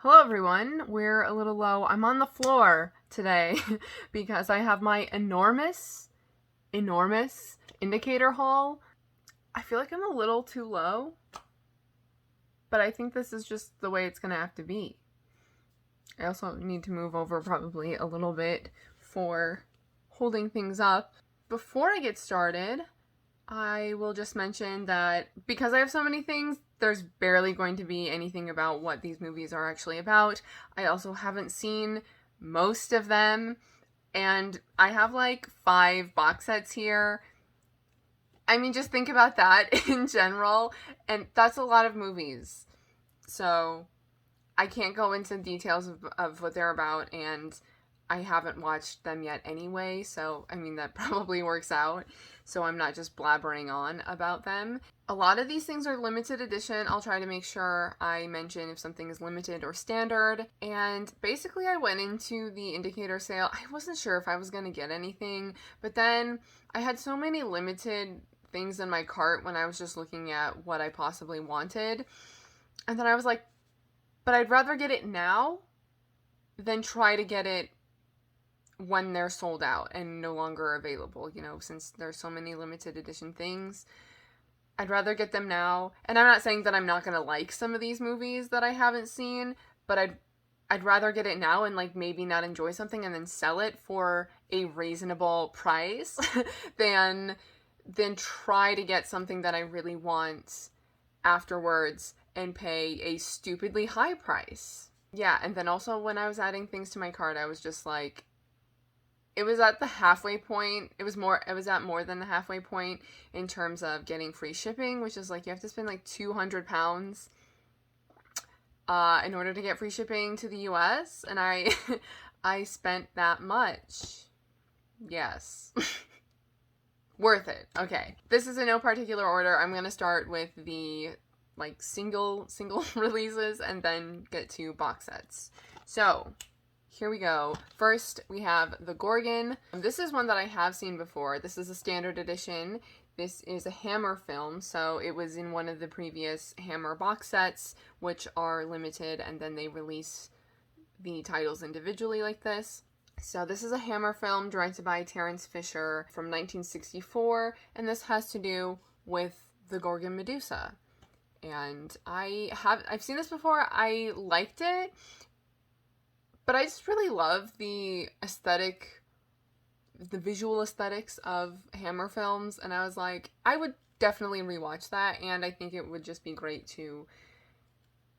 Hello everyone, we're a little low. I'm on the floor today because I have my enormous indicator haul. I feel like I'm a little too low, but I think this is just the way it's gonna have to be. I also need to move over probably a little bit for holding things up. Before I get started, I will just mention that because I have so many things, there's barely going to be anything about what these movies are actually about. I also haven't seen most of them, and I have like 5 box sets here. I mean, just think about that in general, and that's a lot of movies. So I can't go into details of what they're about, and I haven't watched them yet anyway, so I mean that probably works out, so I'm not just blabbering on about them. A lot of these things are limited edition. I'll try to make sure I mention if something is limited or standard, and basically I went into the indicator sale. I wasn't sure if I was going to get anything, but then I had so many limited things in my cart when I was just looking at what I possibly wanted, and then I was like, but I'd rather get it now than try to get it when they're sold out and no longer available, since there's so many limited edition things. I'd rather get them now. And I'm not saying that I'm not going to like some of these movies that I haven't seen, but I'd rather get it now and like maybe not enjoy something and then sell it for a reasonable price than try to get something that I really want afterwards and pay a stupidly high price. Yeah, and then also when I was adding things to my cart, I was just like, it was at the halfway point. It was at more than the halfway point in terms of getting free shipping, which is like you have to spend like £200 in order to get free shipping to the US, and I spent that much. Yes. Worth it. Okay. This is in no particular order. I'm going to start with the like single releases and then get to box sets. So, here we go. First, we have the Gorgon. This is one that I have seen before. This is a standard edition. This is a Hammer film, so it was in one of the previous Hammer box sets, which are limited, and then they release the titles individually like this. So this is a Hammer film directed by Terence Fisher from 1964, and this has to do with the Gorgon Medusa. And I've seen this before. I liked it. But I just really love the visual aesthetics of Hammer films, and I was like, I would definitely rewatch that, and I think it would just be great to,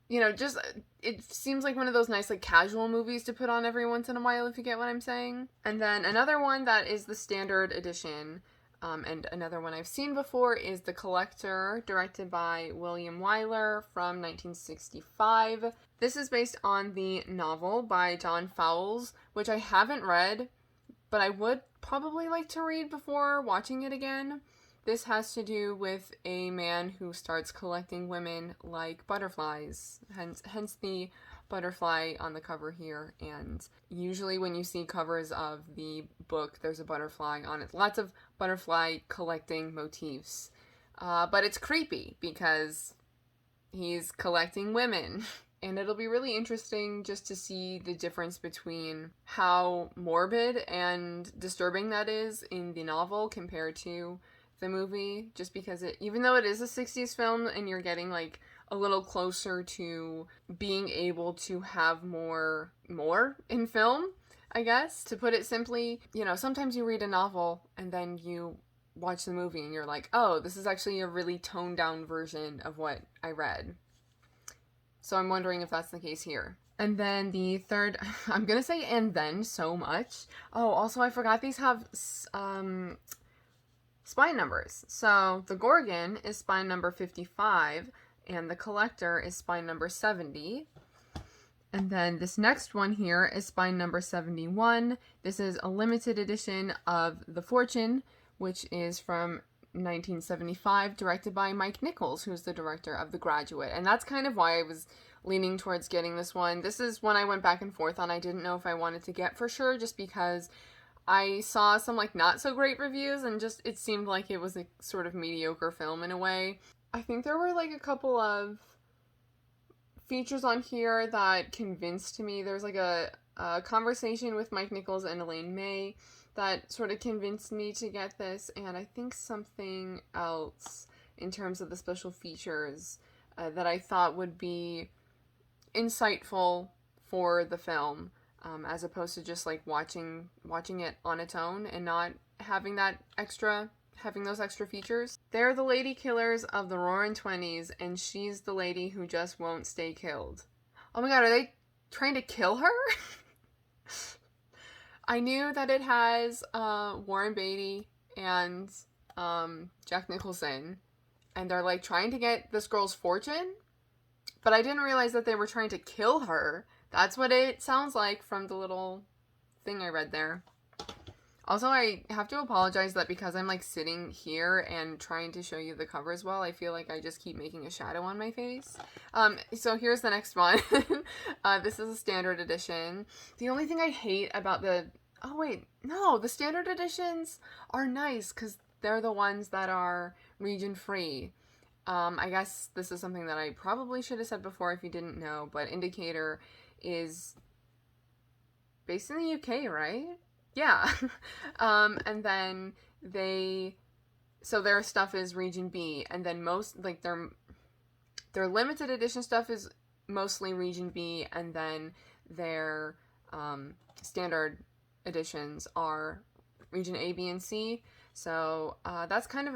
it seems like one of those nice, like, casual movies to put on every once in a while, if you get what I'm saying. And then another one that is the standard edition, and another one I've seen before is The Collector, directed by William Wyler from 1965. This is based on the novel by John Fowles, which I haven't read, but I would probably like to read before watching it again. This has to do with a man who starts collecting women like butterflies, hence the butterfly on the cover here, and usually when you see covers of the book, there's a butterfly on it. Lots of butterfly collecting motifs, but it's creepy because he's collecting women. And it'll be really interesting just to see the difference between how morbid and disturbing that is in the novel compared to the movie, just because even though it is a 60s film and you're getting like a little closer to being able to have more in film, I guess, to put it simply. Sometimes you read a novel and then you watch the movie and you're like, oh, this is actually a really toned down version of what I read. So I'm wondering if that's the case here. And then the third, I'm gonna say and then so much. Oh, also I forgot these have spine numbers. So the Gorgon is spine number 55, and the Collector is spine number 70. And then this next one here is spine number 71. This is a limited edition of The Fortune, which is from 1975, directed by Mike Nichols, who's the director of The Graduate. And that's kind of why I was leaning towards getting this one. This is one I went back and forth on. I didn't know if I wanted to get for sure, just because I saw some like not so great reviews and just it seemed like it was a sort of mediocre film in a way. I think there were like a couple of features on here that convinced me. There's like a conversation with Mike Nichols and Elaine May that sort of convinced me to get this, and I think something else in terms of the special features that I thought would be insightful for the film, as opposed to just like watching it on its own and not having those extra features. They're the lady killers of the Roaring Twenties, and she's the lady who just won't stay killed. Oh my god, are they trying to kill her? I knew that it has Warren Beatty and Jack Nicholson, and they're like trying to get this girl's fortune, but I didn't realize that they were trying to kill her. That's what it sounds like from the little thing I read there. Also, I have to apologize that because I'm like sitting here and trying to show you the cover as well, I feel like I just keep making a shadow on my face. So here's the next one. This is a standard edition. The only thing I hate about the standard editions are nice because they're the ones that are region free. I guess this is something that I probably should have said before if you didn't know, but Indicator is based in the UK, right? Yeah. And then their stuff is region B, and then most, like, their limited edition stuff is mostly region B, and then their standard editions are region A, B, and C. So that's kind of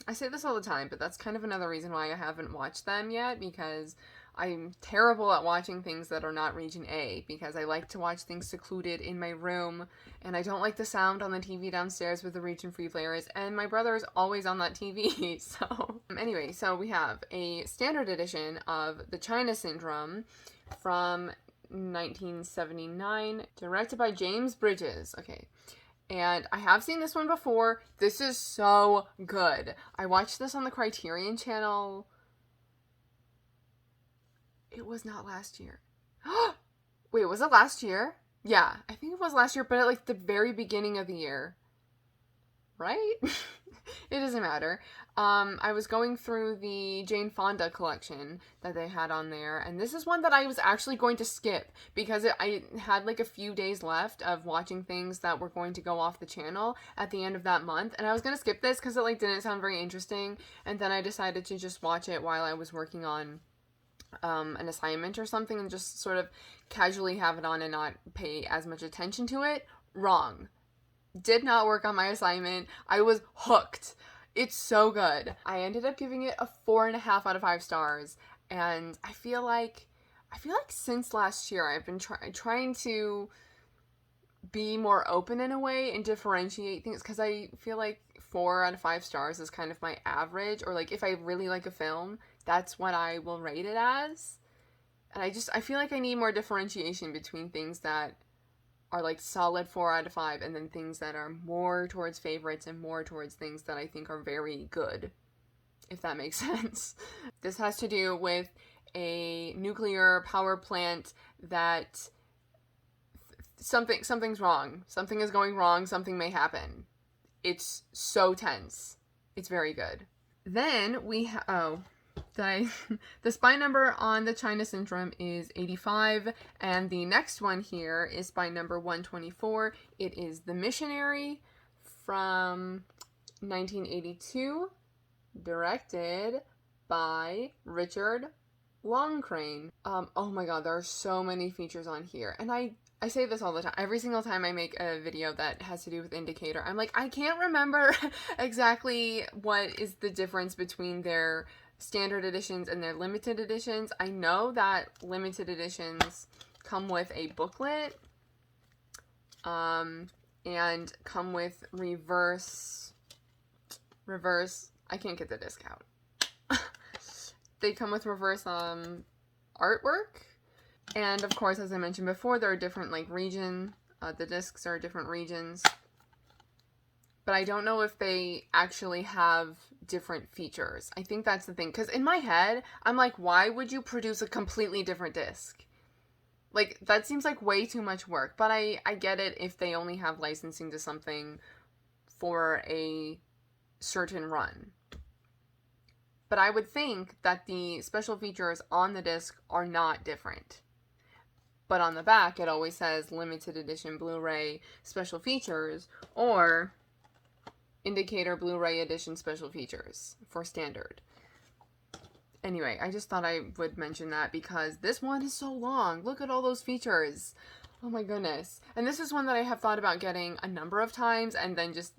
I say this all the time, but that's kind of another reason why I haven't watched them yet, because I'm terrible at watching things that are not region A, because I like to watch things secluded in my room, and I don't like the sound on the TV downstairs with the region free player is, and my brother is always on that TV. So anyway, so we have a standard edition of The China Syndrome from 1979, directed by James Bridges. Okay. And I have seen this one before. This is so good. I watched this on the Criterion Channel. It was not last year. Wait, was it last year? Yeah, I think it was last year, but at like the very beginning of the year. Right? It doesn't matter. I was going through the Jane Fonda collection that they had on there, and this is one that I was actually going to skip because I had like a few days left of watching things that were going to go off the channel at the end of that month, and I was going to skip this because it like didn't sound very interesting, and then I decided to just watch it while I was working on an assignment or something and just sort of casually have it on and not pay as much attention to it. Wrong. Did not work on my assignment. I was hooked. It's so good. I ended up giving it a 4.5 out of 5 stars, and I feel like since last year I've been trying to be more open in a way and differentiate things, because I feel like 4 out of 5 stars is kind of my average, or like if I really like a film, that's what I will rate it as. And I feel like I need more differentiation between things that are like solid 4 out of 5 and then things that are more towards favorites and more towards things that I think are very good, if that makes sense. This has to do with a nuclear power plant that something's wrong. Something is going wrong. Something may happen. It's so tense. It's very good. Then we the spy number on the China Syndrome is 85, and the next one here is spy number 124. It is The Missionary from 1982, directed by Richard Loncraine. Oh my god, there are so many features on here, and I say this all the time. Every single time I make a video that has to do with Indicator, I'm like, I can't remember exactly what is the difference between their standard editions and their limited editions. I know that limited editions come with a booklet, and come with reverse, I can't get the disc out. They come with reverse, artwork. And of course, as I mentioned before, there are different like the discs are different regions. But I don't know if they actually have different features. I think that's the thing. Because in my head, I'm like, why would you produce a completely different disc? Like, that seems like way too much work. But I get it if they only have licensing to something for a certain run. But I would think that the special features on the disc are not different. But on the back, it always says limited edition Blu-ray special features or indicator Blu-ray edition special features for standard. Anyway, I just thought I would mention that because this one is so long. Look at all those features. Oh my goodness. And this is one that I have thought about getting a number of times and then just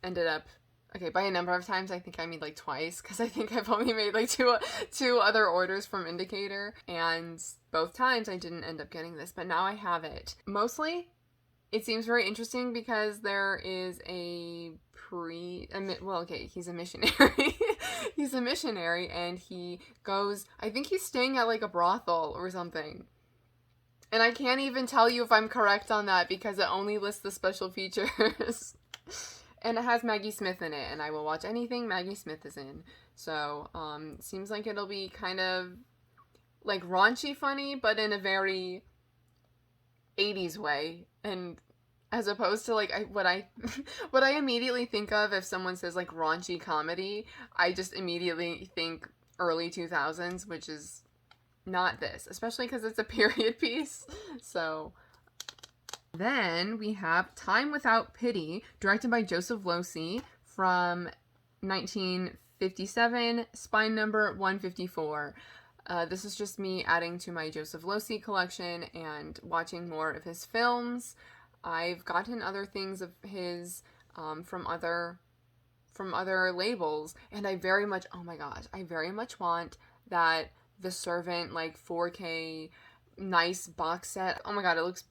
ended up, okay, by a number of times, I think I mean like twice, because I think I've only made like two other orders from Indicator, and both times I didn't end up getting this, but now I have it. Mostly, it seems very interesting because there is he's a missionary. He's a missionary, and he goes, I think he's staying at like a brothel or something. And I can't even tell you if I'm correct on that because it only lists the special features. And it has Maggie Smith in it, and I will watch anything Maggie Smith is in. So, seems like it'll be kind of like raunchy funny, but in a very 80s way. And as opposed to like what I immediately think of if someone says like raunchy comedy, I just immediately think early 2000s, which is not this, especially because it's a period piece. So then we have Time Without Pity, directed by Joseph Losey, from 1957, spine number 154. This is just me adding to my Joseph Losey collection and watching more of his films. I've gotten other things of his from other labels, and I very much, oh my gosh, I very much want that The Servant like 4K nice box set. Oh my god, it looks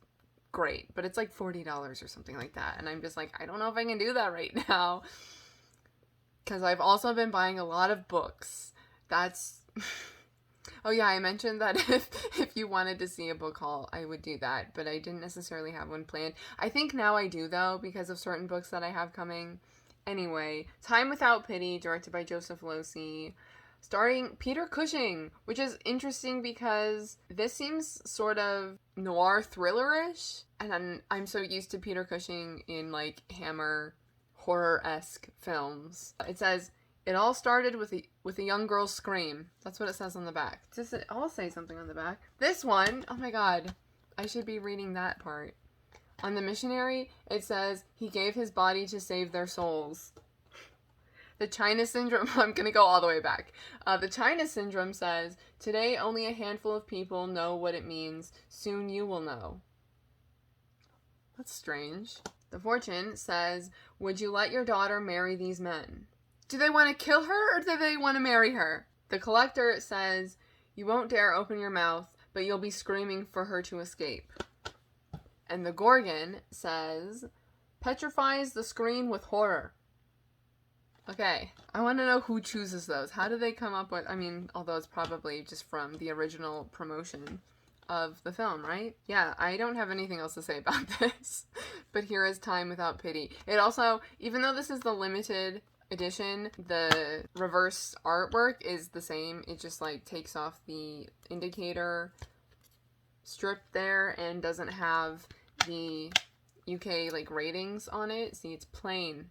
great, but it's like $40 or something like that, and I'm just like, I don't know if I can do that right now, because I've also been buying a lot of books. That's oh yeah, I mentioned that if you wanted to see a book haul, I would do that, but I didn't necessarily have one planned. I think now I do, though, because of certain books that I have coming. Anyway, Time Without Pity, directed by Joseph Losey, starring Peter Cushing, which is interesting because this seems sort of noir thriller-ish, and I'm so used to Peter Cushing in, like, Hammer horror-esque films. It says, it all started with a young girl's scream. That's what it says on the back. Does it all say something on the back? This one, oh my god, I should be reading that part. On the Missionary, it says, he gave his body to save their souls. The China Syndrome, I'm gonna go all the way back. The China Syndrome says, today only a handful of people know what it means. Soon you will know. That's strange. The Fortune says, would you let your daughter marry these men? Do they want to kill her or do they want to marry her? The Collector says, you won't dare open your mouth, but you'll be screaming for her to escape. And the Gorgon says, petrifies the screen with horror. Okay, I want to know who chooses those. How do they come up with, I mean, although it's probably just from the original promotion of the film, right? Yeah, I don't have anything else to say about this. But here is Time Without Pity. It also, even though this is the limited edition, the reverse artwork is the same. It just like takes off the indicator strip there and doesn't have the UK like ratings on it. See, it's plain.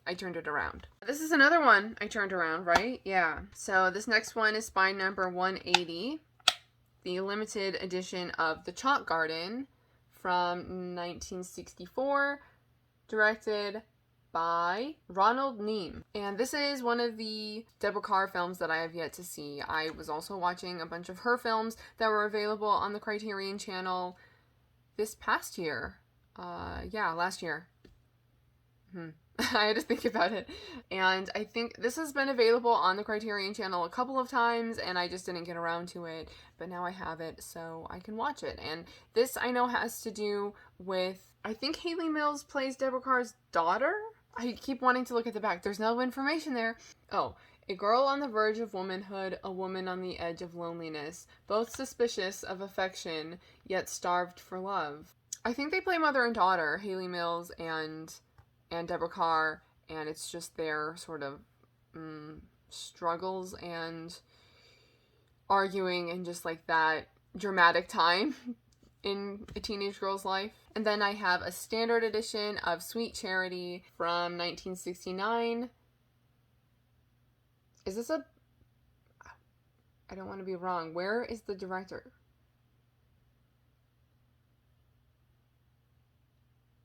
I turned it around. This is another one I turned around, right? Yeah. So this next one is spine number 180, the limited edition of The Chalk Garden from 1964, directed by Ronald Neame. And this is one of the Deborah Kerr films that I have yet to see. I was also watching a bunch of her films that were available on the Criterion Channel this past year. Last year. I had to think about it. And I think this has been available on the Criterion Channel a couple of times, and I just didn't get around to it. But now I have it, so I can watch it. And this, I know, has to do with, I think Hayley Mills plays Deborah Kerr's daughter? I keep wanting to look at the back. There's no information there. Oh, a girl on the verge of womanhood, a woman on the edge of loneliness, both suspicious of affection, yet starved for love. I think they play mother and daughter, Hayley Mills and Deborah Kerr, and it's just their sort of struggles and arguing and just like that dramatic time in a teenage girl's life. And then I have a standard edition of Sweet Charity from 1969. Is this a I don't want to be wrong. Where is the director?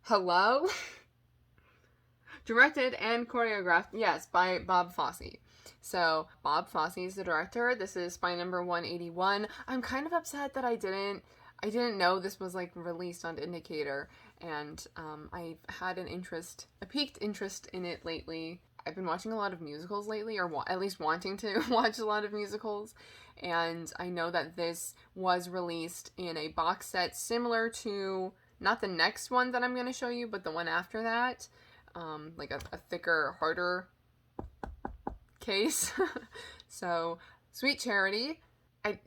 Hello? Directed and choreographed, yes, by Bob Fosse. So, Bob Fosse is the director. This is spy number 181. I'm kind of upset that I didn't know this was, like, released on Indicator, and I've had a piqued interest in it lately. I've been watching a lot of musicals lately, or at least wanting to watch a lot of musicals, and I know that this was released in a box set similar to, not the next one that I'm going to show you, but the one after that. Like a thicker, harder case. So, Sweet Charity. Hey,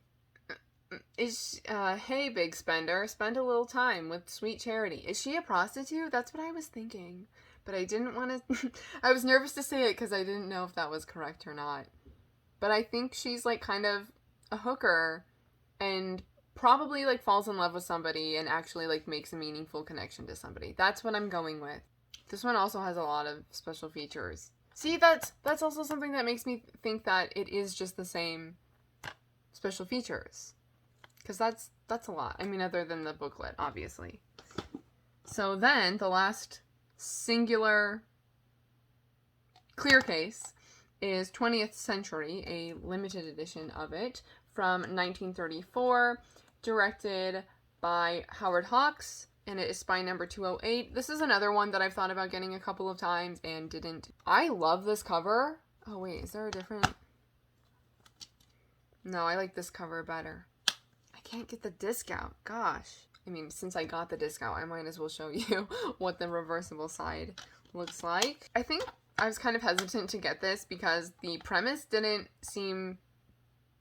big spender, spend a little time with Sweet Charity. Is she a prostitute? That's what I was thinking. But I didn't want to, I was nervous to say it because I didn't know if that was correct or not. But I think she's, like, kind of a hooker and probably, like, falls in love with somebody and actually, like, makes a meaningful connection to somebody. That's what I'm going with. This one also has a lot of special features. See, that's also something that makes me think that it is just the same special features. Because that's a lot. I mean, other than the booklet, obviously. So then, the last singular clear case is 20th Century, a limited edition of it, from 1934, directed by Howard Hawks, and it is spy number 208. This is another one that I've thought about getting a couple of times and didn't. I love this cover. Oh wait, is there a different? No, I like this cover better. I can't get the disc out. Gosh. I mean, since I got the disc out, I might as well show you what the reversible side looks like. I think I was kind of hesitant to get this because the premise didn't seem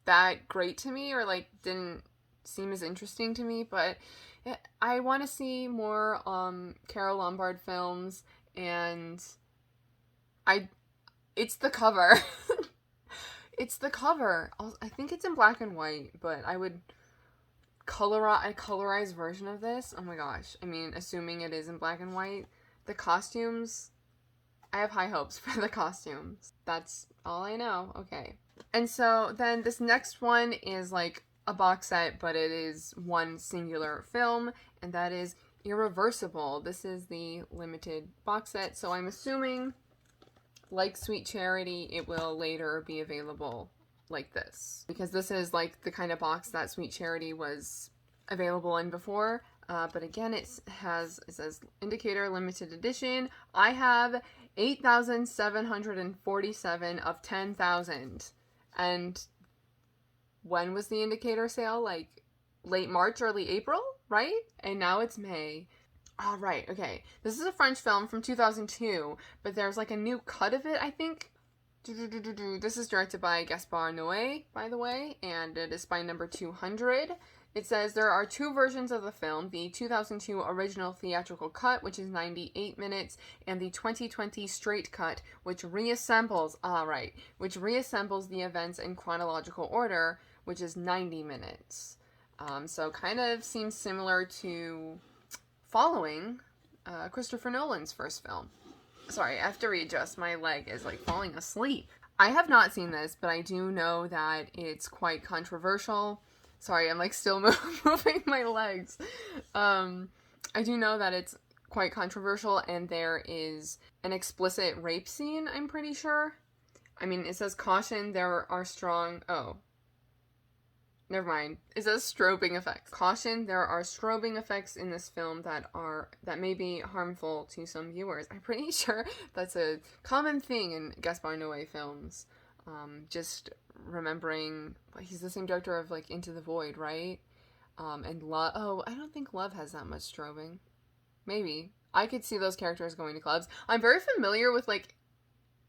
that great to me, or like didn't seem as interesting to me, but I want to see more Carole Lombard films, and it's the cover. It's the cover. I think it's in black and white, but I would a colorized version of this. Oh my gosh. I mean, assuming it is in black and white, the costumes, I have high hopes for the costumes. That's all I know. Okay. And so then this next one is like a box set, but it is one singular film, and that is Irreversible. This is the limited box set, so I'm assuming, like Sweet Charity, it will later be available like this, because this is like the kind of box that Sweet Charity was available in before. But again, it says Indicator limited edition. I have 8,747 of 10,000, and when was the Indicator sale? Like late March, early April, right? And now it's May. All right, okay. This is a French film from 2002, but there's like a new cut of it, I think. This is directed by Gaspar Noé, by the way, and it is by number 200. It says there are two versions of the film, the 2002 original theatrical cut, which is 98 minutes, and the 2020 straight cut, which reassembles the events in chronological order, which is 90 minutes. So kind of seems similar to following Christopher Nolan's first film. Sorry, I have to readjust. My leg is like falling asleep. I have not seen this, but I do know that it's quite controversial. Sorry, I'm like still moving my legs. I do know that it's quite controversial, and there is an explicit rape scene, I'm pretty sure. I mean, it says caution, there are strong... Oh. Never mind. It says strobing effects. Caution, there are strobing effects in this film that may be harmful to some viewers. I'm pretty sure that's a common thing in Gaspar Noé films. Just remembering, he's the same director of like Into the Void, right? And Love. Oh, I don't think Love has that much strobing. Maybe. I could see those characters going to clubs. I'm very familiar with like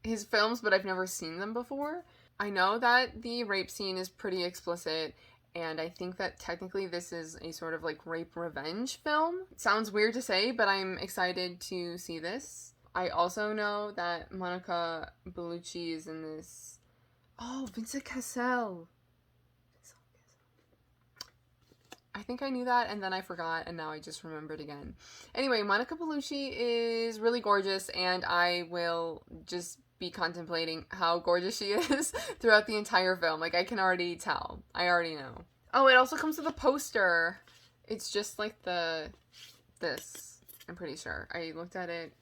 his films, but I've never seen them before. I know that the rape scene is pretty explicit, and I think that technically this is a sort of like rape revenge film. It sounds weird to say, but I'm excited to see this. I also know that Monica Bellucci is in this. Oh, Vincent Cassel. I think I knew that, and then I forgot, and now I just remembered again. Anyway, Monica Bellucci is really gorgeous, and I will just be contemplating how gorgeous she is throughout the entire film. Like, I can already tell. I already know. Oh, it also comes with a poster. It's just like this, I'm pretty sure. I looked at it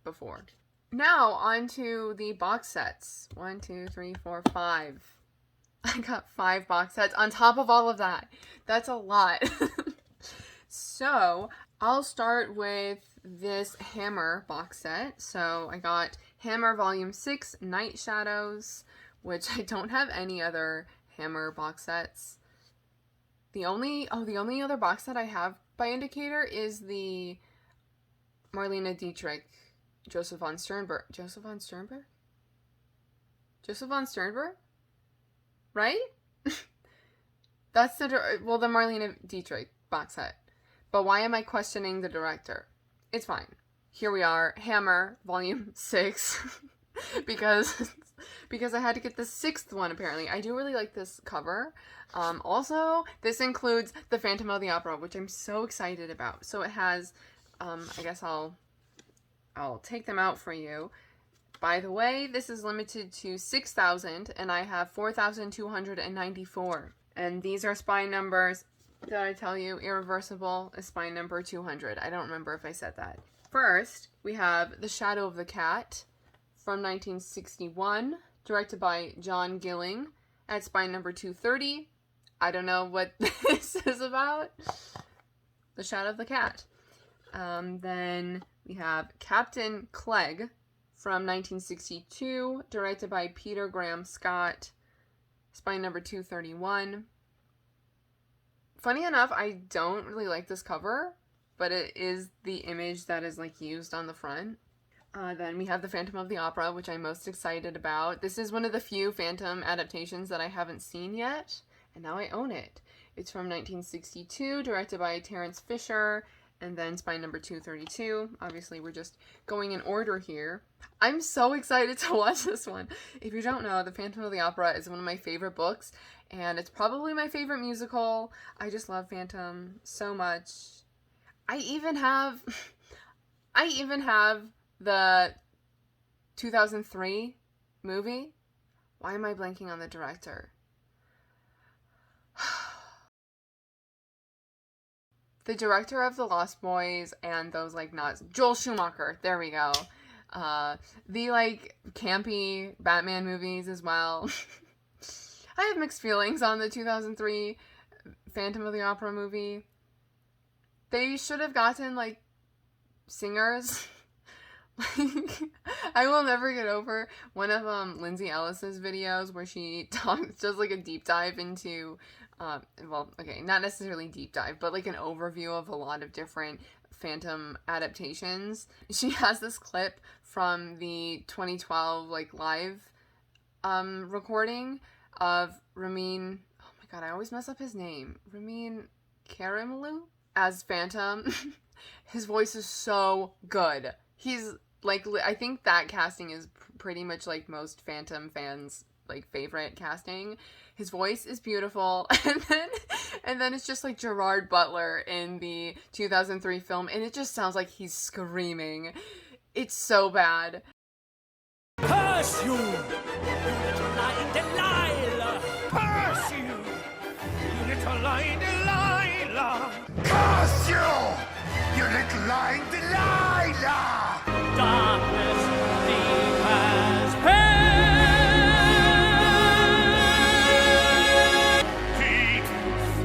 before. Now, on to the box sets. 1, 2, 3, 4, 5. I got 5 box sets on top of all of that. That's a lot. So, I'll start with this Hammer box set. So, I got Hammer Volume 6, Night Shadows, which I don't have any other Hammer box sets. The only other box set I have by Indicator is the Marlene Dietrich, Joseph von Sternberg? Right? That's the Marlene Dietrich box set. But why am I questioning the director? It's fine. Here we are, Hammer, Volume 6, because I had to get the 6th one, apparently. I do really like this cover. Also, this includes the Phantom of the Opera, which I'm so excited about. So it has, I guess I'll take them out for you. By the way, this is limited to 6,000, and I have 4,294. And these are spine numbers. Did I tell you? Irreversible is spine number 200. I don't remember if I said that. First, we have The Shadow of the Cat from 1961, directed by John Gilling, at spine number 230. I don't know what this is about. The Shadow of the Cat. Then we have Captain Clegg from 1962, directed by Peter Graham Scott, spine number 231. Funny enough, I don't really like this cover, but it is the image that is like used on the front. Then we have The Phantom of the Opera, which I'm most excited about. This is one of the few Phantom adaptations that I haven't seen yet, and now I own it. It's from 1962, directed by Terence Fisher, and then spine number 232. Obviously, we're just going in order here. I'm so excited to watch this one. If you don't know, The Phantom of the Opera is one of my favorite books, and it's probably my favorite musical. I just love Phantom so much. I even have the 2003 movie. Why am I blanking on the director? The director of The Lost Boys and those like not Joel Schumacher. There we go. The like campy Batman movies as well. I have mixed feelings on the 2003 Phantom of the Opera movie. They should have gotten like singers. I will never get over one of Lindsay Ellis's videos where she does like a deep dive into well, okay, not necessarily deep dive, but like an overview of a lot of different Phantom adaptations. She has this clip from the 2012 like live recording of Ramin, oh my god, I always mess up his name, Ramin Karimloo as Phantom. His voice is so good. He's like, I think that casting is pretty much like most Phantom fans like favorite casting. His voice is beautiful, and then it's just like Gerard Butler in the 2003 film, and it just sounds like he's screaming. It's so bad. Curse you, little lying Delilah! Curse you, you little lying Delilah! Curse you, you little lying Delilah! Darkness deep as hell. Deep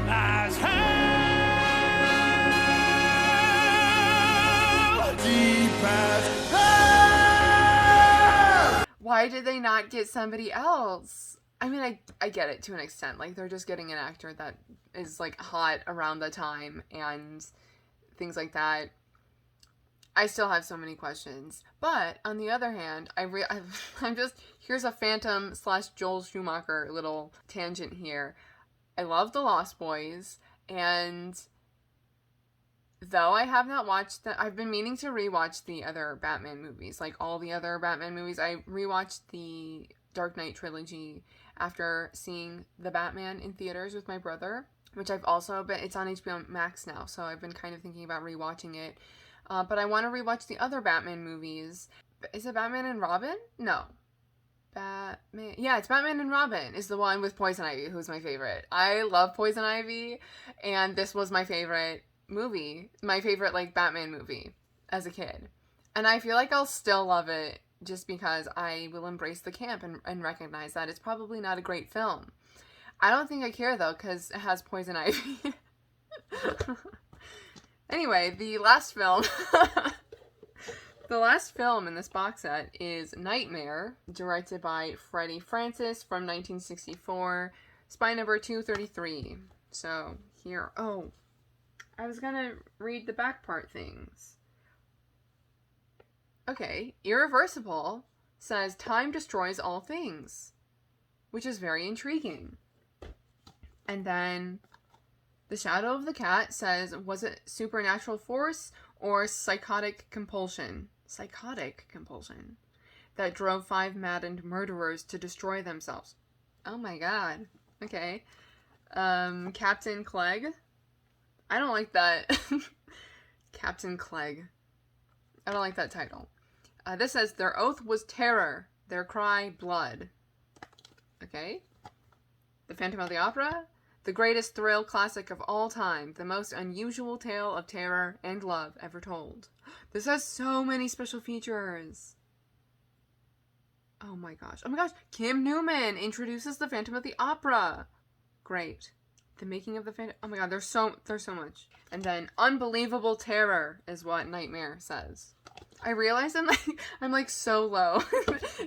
as hell. Deep as hell! Why did they not get somebody else? I mean, I get it to an extent. Like, they're just getting an actor that is, like, hot around the time and things like that. I still have so many questions. But, on the other hand, I'm just, here's a Phantom / Joel Schumacher little tangent here. I love The Lost Boys, and though I have not watched I've been meaning to rewatch the other Batman movies, like all the other Batman movies. I rewatched the Dark Knight trilogy after seeing The Batman in theaters with my brother, which I've also been, it's on HBO Max now, so I've been kind of thinking about rewatching it. But I want to rewatch the other Batman movies. Is it Batman and Robin? No. Batman. Yeah, it's Batman and Robin is the one with Poison Ivy, who's my favorite. I love Poison Ivy, and this was my favorite movie. My favorite, like, Batman movie as a kid. And I feel like I'll still love it just because I will embrace the camp and recognize that it's probably not a great film. I don't think I care, though, because it has Poison Ivy. Anyway, the last film... The last film in this box set is Nightmare, directed by Freddie Francis from 1964, spine number 233. So, here... Oh, I was gonna read the back part things. Okay, Irreversible says time destroys all things, which is very intriguing. And then The Shadow of the Cat says, was it supernatural force or psychotic compulsion? Psychotic compulsion that drove 5 maddened murderers to destroy themselves. Oh my god. Okay. Captain Clegg. I don't like that. Captain Clegg. I don't like that title. This says, their oath was terror, their cry blood. Okay. The Phantom of the Opera. The greatest thrill classic of all time. The most unusual tale of terror and love ever told. This has so many special features. Oh my gosh. Oh my gosh. Kim Newman introduces the Phantom of the Opera. Great. The making of the Phantom. Oh my god, there's so much. And then unbelievable terror is what Nightmare says. I realize I'm like so low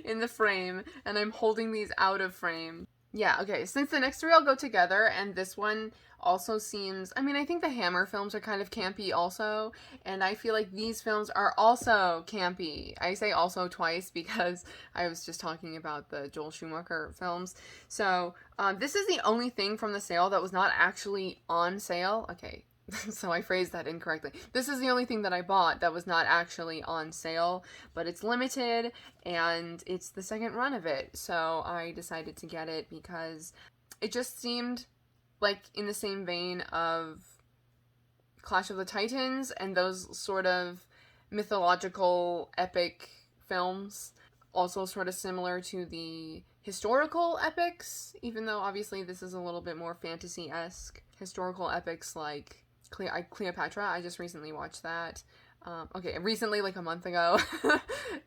in the frame, and I'm holding these out of frame. Yeah, okay, since the next 3 all go together, and this one also seems... I mean, I think the Hammer films are kind of campy also, and I feel like these films are also campy. I say also twice because I was just talking about the Joel Schumacher films. So, this is the only thing from the sale that was not actually on sale. Okay, so I phrased that incorrectly. This is the only thing that I bought that was not actually on sale, but it's limited, and it's the second run of it, so I decided to get it because it just seemed like in the same vein of Clash of the Titans and those sort of mythological epic films, also sort of similar to the historical epics, even though obviously this is a little bit more fantasy-esque. Historical epics like Cleopatra, I just recently watched that. Recently, like a month ago.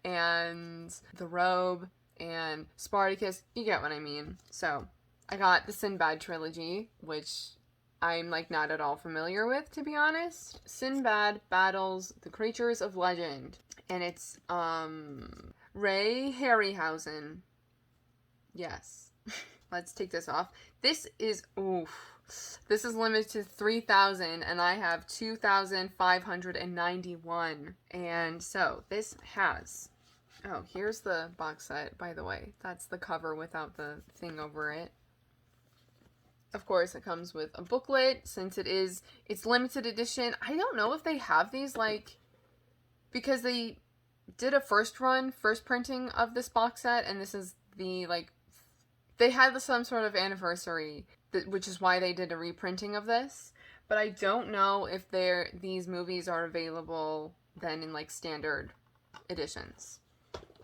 And The Robe and Spartacus, you get what I mean. So, I got the Sinbad Trilogy, which I'm like not at all familiar with, to be honest. Sinbad battles the creatures of legend. And it's, Ray Harryhausen. Yes. Let's take this off. This is, this is limited to 3,000, and I have 2,591. And so, this has... Oh, here's the box set, by the way. That's the cover without the thing over it. Of course, it comes with a booklet, since it's limited edition. I don't know if they have these, like... Because they did a first printing of this box set, and this is the, like... They had some sort of anniversary, which is why they did a reprinting of this. But I don't know if these movies are available then in like standard editions.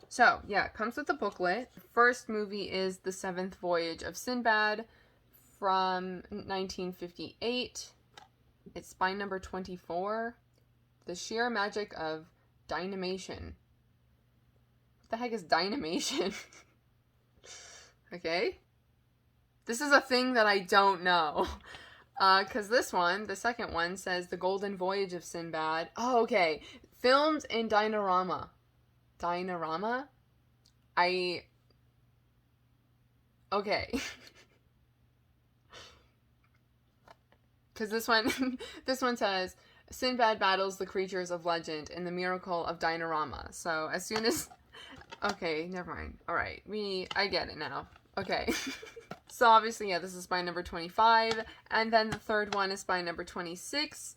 So, yeah, it comes with a booklet. The first movie is The Seventh Voyage of Sinbad from 1958. It's spine number 24. The Sheer Magic of Dynamation. What the heck is Dynamation? Okay. This is a thing that I don't know. Because this one, the second one, says The Golden Voyage of Sinbad. Oh, okay. Filmed in Dynarama. Dynarama? Okay. Because this one says, Sinbad battles the creatures of legend in the miracle of Dynarama. So, as soon as... Okay, never mind. Alright, I get it now. Okay. So obviously, yeah, this is spine number 25, and then the third one is spine number 26,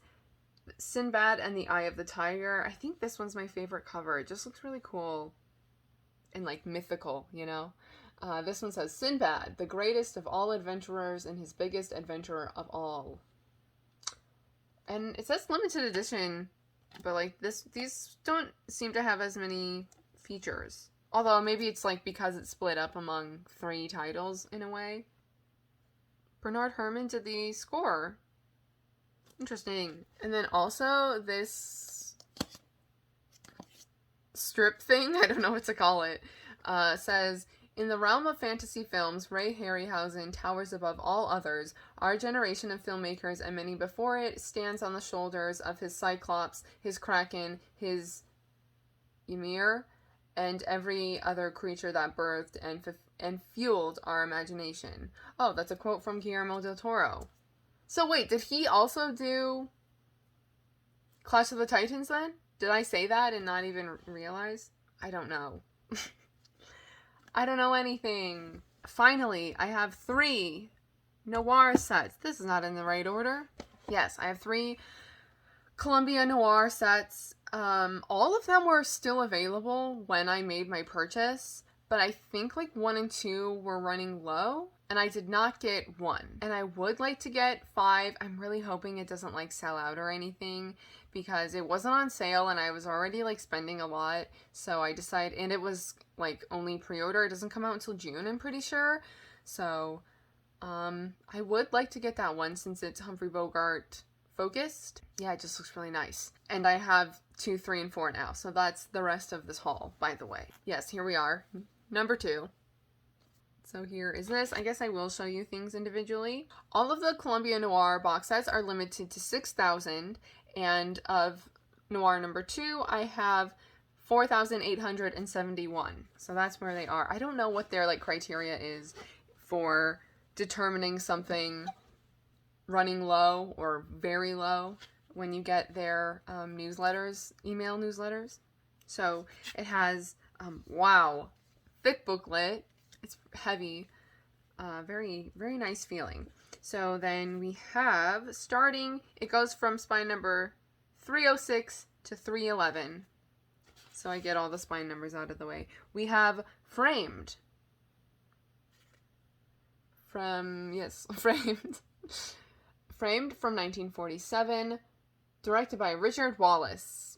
Sinbad and the Eye of the Tiger. I think this one's my favorite cover. It just looks really cool and, like, mythical, you know? This one says, Sinbad, the greatest of all adventurers and his biggest adventurer of all. And it says limited edition, but, like, these don't seem to have as many features. Although maybe it's like because it's split up among 3 titles in a way. Bernard Herrmann did the score. Interesting. And then also this strip thing, I don't know what to call it, says, in the realm of fantasy films, Ray Harryhausen towers above all others. Our generation of filmmakers and many before it stands on the shoulders of his Cyclops, his Kraken, his Ymir, and every other creature that birthed and fueled our imagination. Oh, that's a quote from Guillermo del Toro. So wait, did he also do Clash of the Titans then? Did I say that and not even realize? I don't know. I don't know anything. Finally, I have 3 noir sets. This is not in the right order. Yes, I have 3 Columbia noir sets. All of them were still available when I made my purchase, but I think like 1 and 2 were running low, and I did not get 1. And I would like to get 5. I'm really hoping it doesn't like sell out or anything, because it wasn't on sale and I was already like spending a lot. So I decided, and it was like only pre-order. It doesn't come out until June, I'm pretty sure. So I would like to get that one since it's Humphrey Bogart focused. Yeah, it just looks really nice. And I have 2, 3, and 4 now. So that's the rest of this haul, by the way. Yes, here we are. Number 2. So here is this. I guess I will show you things individually. All of the Columbia Noir box sets are limited to 6,000. And of Noir number 2, I have 4,871. So that's where they are. I don't know what their like criteria is for determining something running low or very low when you get their newsletters, email newsletters. So it has, wow, thick booklet. It's heavy, very, very nice feeling. So then we have, starting, it goes from spine number 306 to 311. So I get all the spine numbers out of the way. We have Framed. Framed. Framed from 1947. Directed by Richard Wallace.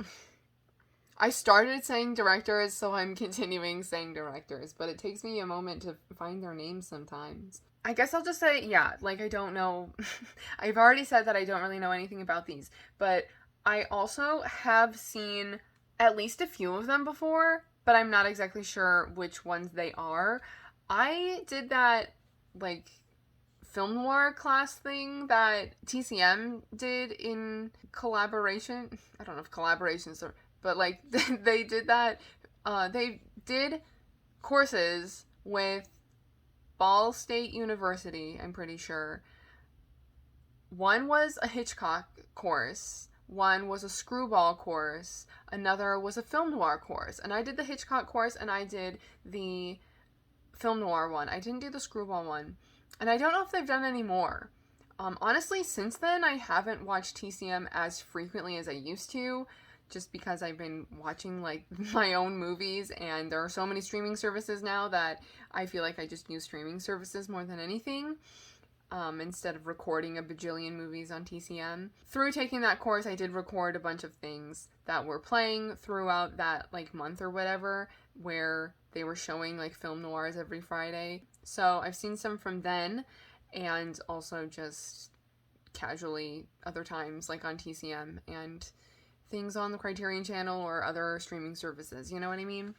I started saying directors, so I'm continuing saying directors, but it takes me a moment to find their names sometimes. I guess I'll just say, yeah, like I don't know. I've already said that I don't really know anything about these, but I also have seen at least a few of them before, but I'm not exactly sure which ones they are. I did that, like, film noir class thing that TCM did in collaboration. I don't know if collaborations are, but like they did that. They did courses with Ball State University, I'm pretty sure. One was a Hitchcock course, one was a screwball course, another was a film noir course. And I did the Hitchcock course and I did the film noir one. I didn't do the screwball one. And I don't know if they've done any more. Honestly, since then, I haven't watched TCM as frequently as I used to, just because I've been watching, like, my own movies, and there are so many streaming services now that I feel like I just use streaming services more than anything, instead of recording a bajillion movies on TCM. Through taking that course, I did record a bunch of things that were playing throughout that, like, month or whatever, where they were showing, like, film noirs every Friday. So I've seen some from then, and also just casually other times, like on TCM, and things on the Criterion Channel or other streaming services, you know what I mean?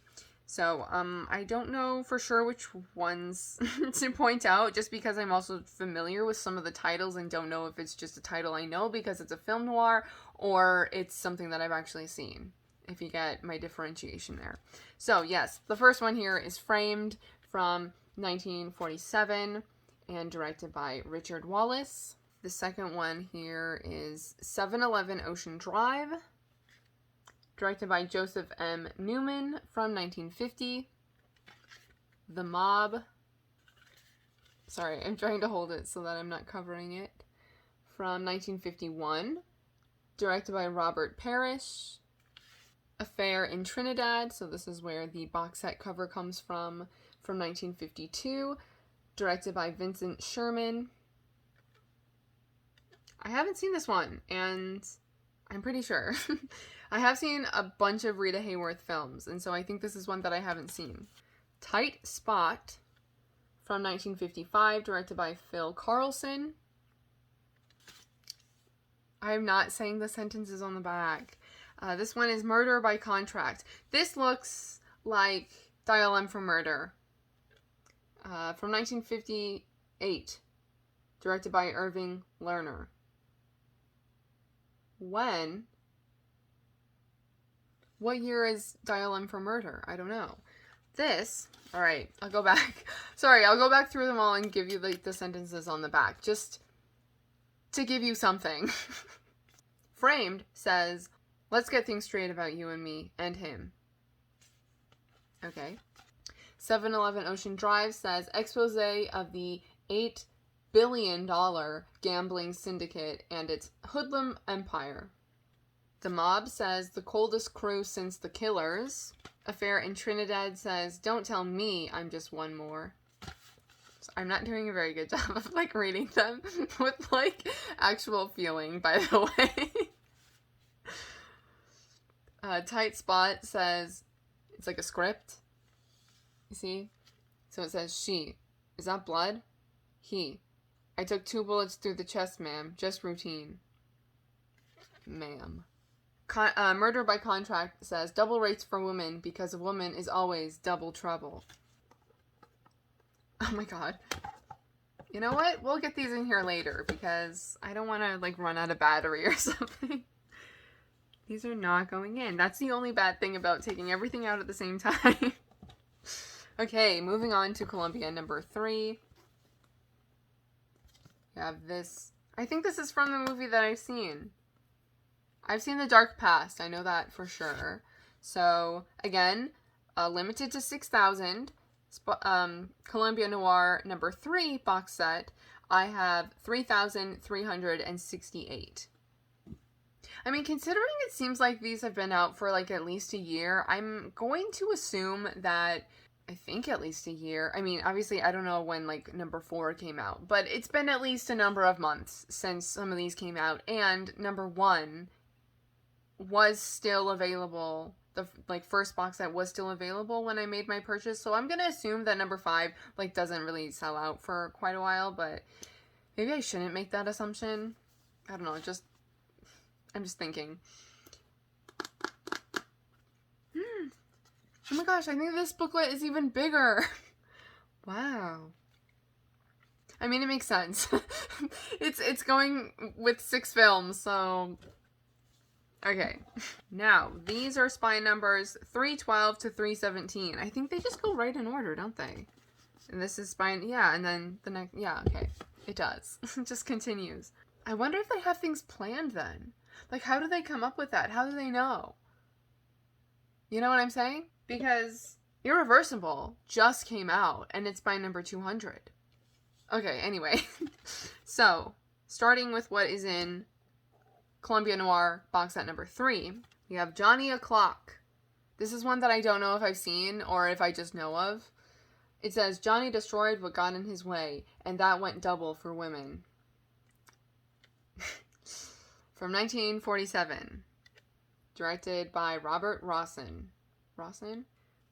So, I don't know for sure which ones to point out, just because I'm also familiar with some of the titles and don't know if it's just a title I know because it's a film noir, or it's something that I've actually seen, if you get my differentiation there. So, yes, the first one here is Framed from 1947 and directed by Richard Wallace. The second one here is 711 Ocean Drive, directed by Joseph M. Newman from 1950. The Mob. Sorry, I'm trying to hold it so that I'm not covering it. From 1951, directed by Robert Parrish. Affair in Trinidad, so this is where the box set cover comes from 1952, directed by Vincent Sherman. I haven't seen this one, and I'm pretty sure. I have seen a bunch of Rita Hayworth films, and so I think this is one that I haven't seen. Tight Spot from 1955, directed by Phil Carlson. I'm not saying the sentences on the back. This one is Murder by Contract. This looks like Dial M for Murder. From 1958, directed by Irving Lerner. What year is Dial M for Murder? I don't know. This, alright, I'll go back. Sorry, I'll go back through them all and give you the sentences on the back, just to give you something. Framed says, let's get things straight about you and me and him. Okay. 7-Eleven Ocean Drive says, expose of the $8 billion gambling syndicate and its hoodlum empire. The Mob says, the coldest crew since the Killers. Affair in Trinidad says, don't tell me I'm just one more. So I'm not doing a very good job of, like, reading them with, like, actual feeling, by the way. Tight Spot says, it's like a script. You see? So it says, she. Is that blood? He. I took 2 bullets through the chest, ma'am. Just routine. Ma'am. Murder by Contract says, double rates for women because a woman is always double trouble. Oh my god. You know what? We'll get these in here later because I don't want to, like, run out of battery or something. These are not going in. That's the only bad thing about taking everything out at the same time. Okay, moving on to Columbia number 3. We have this. I think this is from the movie that I've seen. I've seen The Dark Past. I know that for sure. So, again, limited to 6,000. Columbia Noir number 3 box set. I have 3,368. I mean, considering it seems like these have been out for, like, at least a year, I'm going to assume that, I think at least a year. I mean, obviously, I don't know when, like, number 4 came out, but it's been at least a number of months since some of these came out, and number 1 was still available. The, like, first box set was still available when I made my purchase, so I'm gonna assume that number 5, like, doesn't really sell out for quite a while, but maybe I shouldn't make that assumption. I don't know, I'm just thinking. Oh my gosh, I think this booklet is even bigger. Wow. I mean, it makes sense. It's going with 6 films, so... Okay. Now, these are spine numbers 312 to 317. I think they just go right in order, don't they? And this is spine... Yeah, and then the next... Yeah, okay. It does. It just continues. I wonder if they have things planned then. Like, how do they come up with that? How do they know? You know what I'm saying? Because Irreversible just came out, and it's by number 200. Okay, anyway. So, starting with what is in Columbia Noir box set number 3, we have Johnny O'Clock. This is one that I don't know if I've seen, or if I just know of. It says, Johnny destroyed what got in his way, and that went double for women. From 1947. Directed by Robert Rossen. Rossen?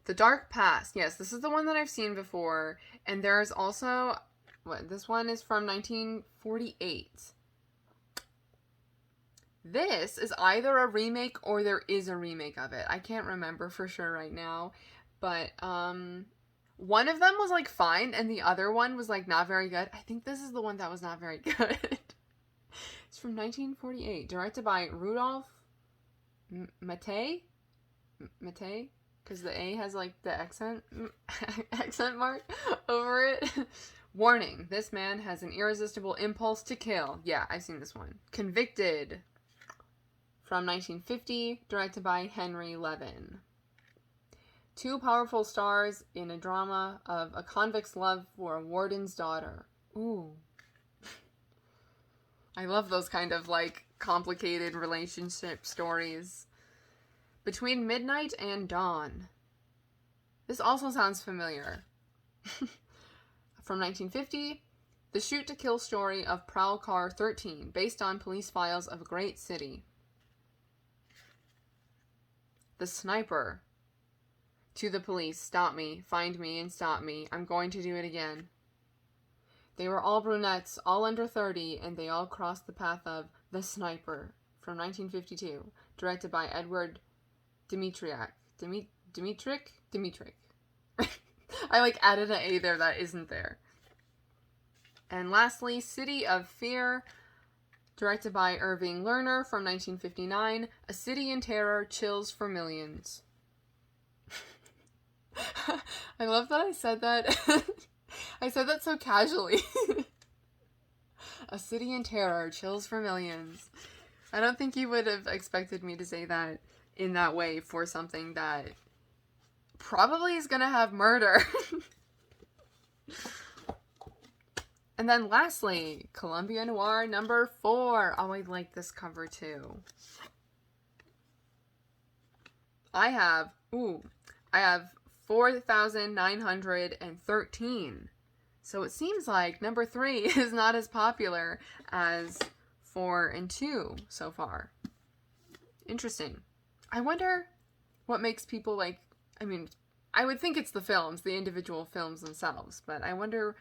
The Dark Past. Yes, this is the one that I've seen before. And there's also... What? This one is from 1948. This is either a remake or there is a remake of it. I can't remember for sure right now. But, one of them was, like, fine, and the other one was, like, not very good. I think this is the one that was not very good. It's from 1948. Directed by Rudolph Mattei? Mattei? Because the A has, like, the accent mark over it. Warning, this man has an irresistible impulse to kill. Yeah, I've seen this one. Convicted. From 1950. Directed by Henry Levin. 2 powerful stars in a drama of a convict's love for a warden's daughter. Ooh. I love those kind of, like, complicated relationship stories. Between Midnight and Dawn. This also sounds familiar. From 1950, the shoot-to-kill story of Prowl Car 13, based on police files of a great city. The sniper. To the police, stop me, find me, and stop me. I'm going to do it again. They were all brunettes, all under 30, and they all crossed the path of The Sniper from 1952, directed by Edward Dimitriak. Dimitrick? I added an A there that isn't there. And lastly, City of Fear, directed by Irving Lerner from 1959, A City in Terror, Chills for Millions. I love that I said that. I said that so casually. A City in Terror, Chills for Millions. I don't think you would have expected me to say that in that way for something that probably is gonna have murder. And then lastly, Columbia Noir number 4. Oh, I like this cover too. I have 4,913. So it seems like number 3 is not as popular as 4 and 2 so far. Interesting. I wonder what makes people I would think it's the films, the individual films themselves, but I wonder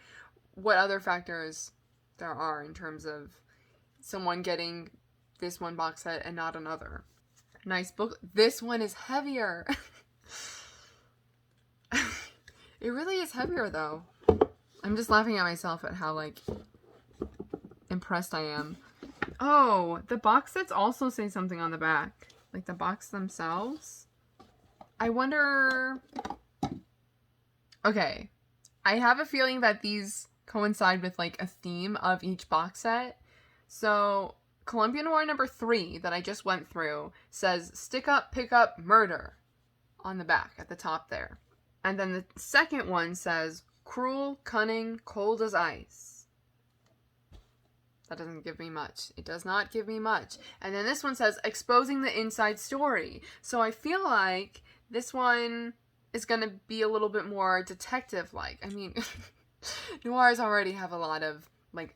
what other factors there are in terms of someone getting this one box set and not another. Nice book. This one is heavier. It really is heavier though. I'm just laughing at myself at how impressed I am. Oh, the box sets also say something on the back. Like the box themselves. I wonder... Okay. I have a feeling that these coincide with a theme of each box set. So, Columbia Noir number 3 that I just went through says stick up, pick up, murder on the back at the top there. And then the second one says cruel, cunning, cold as ice. That doesn't give me much. It does not give me much. And then this one says exposing the inside story. So I feel like this one is going to be a little bit more detective-like. I mean, noirs already have a lot of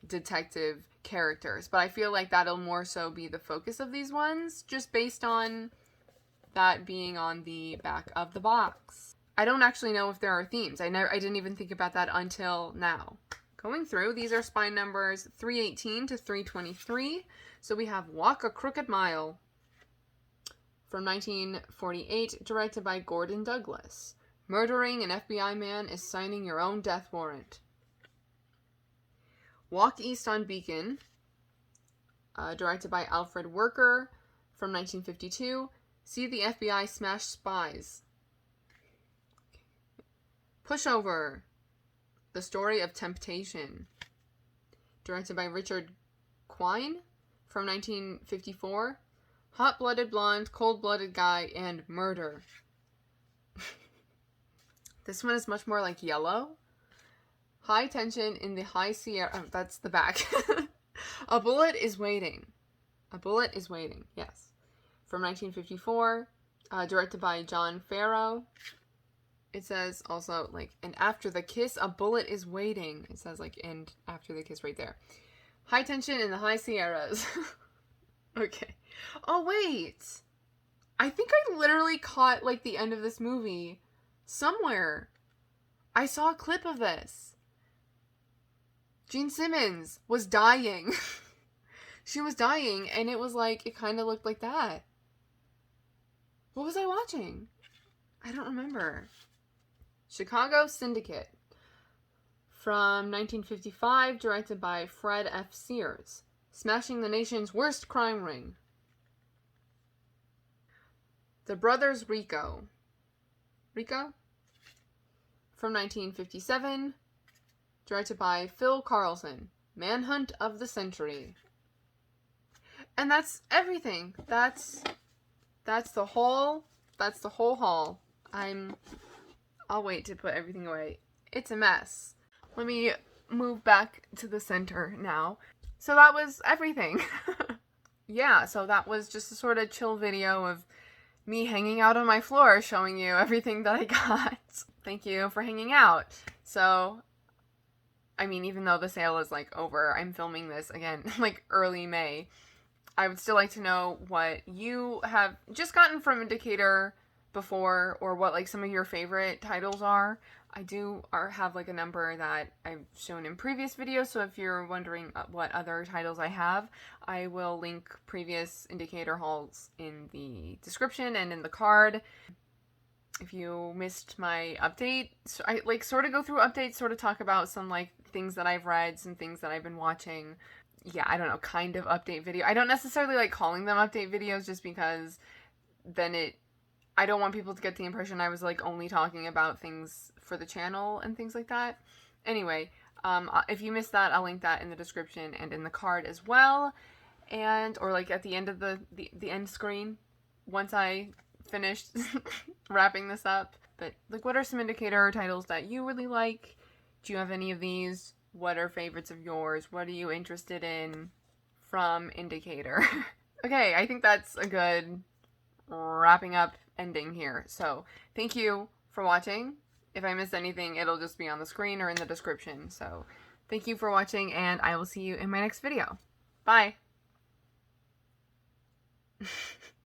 detective characters, but I feel like that'll more so be the focus of these ones, just based on that being on the back of the box. I don't actually know if there are themes. I didn't even think about that until now. Going through, these are spine numbers 318 to 323. So we have Walk a Crooked Mile from 1948, directed by Gordon Douglas. Murdering an FBI man is signing your own death warrant. Walk East on Beacon, directed by Alfred Worker from 1952. See the FBI smash spies. Pushover, the story of temptation, directed by Richard Quine from 1954. Hot-blooded blonde, cold-blooded guy, and murder. This one is much more like Yellow. High tension in the high Sierra. Oh, that's the back. A bullet is waiting. A bullet is waiting, yes. From 1954, directed by John Fowles. It says also, and after the kiss, a bullet is waiting. It says, and after the kiss right there. High tension in the high Sierras. Okay. Oh, wait. I think I literally caught, the end of this movie somewhere. I saw a clip of this. Gene Simmons was dying. She was dying, and it was it kind of looked like that. What was I watching? I don't remember. Chicago Syndicate from 1955, directed by Fred F. Sears. Smashing the nation's worst crime ring. The Brothers Rico. From 1957, directed by Phil Carlson. Manhunt of the Century. And that's everything. That's the whole haul. I'll wait to put everything away. It's a mess. Let me move back to the center now. So that was everything. Yeah, so that was just a sort of chill video of me hanging out on my floor showing you everything that I got. Thank you for hanging out. So, even though the sale is over, I'm filming this again early May. I would still like to know what you have just gotten from Indicator before, or what like some of your favorite titles are. I do have like a number that I've shown in previous videos, so if you're wondering what other titles I have, I will link previous indicator hauls in the description and in the card. If you missed my update, so I like sort of go through updates, sort of talk about some like things that I've read, some things that I've been watching. Yeah, I don't know, kind of update video. I don't necessarily like calling them update videos just because then I don't want people to get the impression I was like only talking about things for the channel and things like that. Anyway, if you missed that, I'll link that in the description and in the card as well. And, or like at the end of the end screen, once I finished wrapping this up. But like, what are some indicator titles that you really like? Do you have any of these? What are favorites of yours? What are you interested in from indicator? Okay, I think that's a good wrapping up ending here. So thank you for watching. If I missed anything, it'll just be on the screen or in the description. So thank you for watching, and I will see you in my next video. Bye.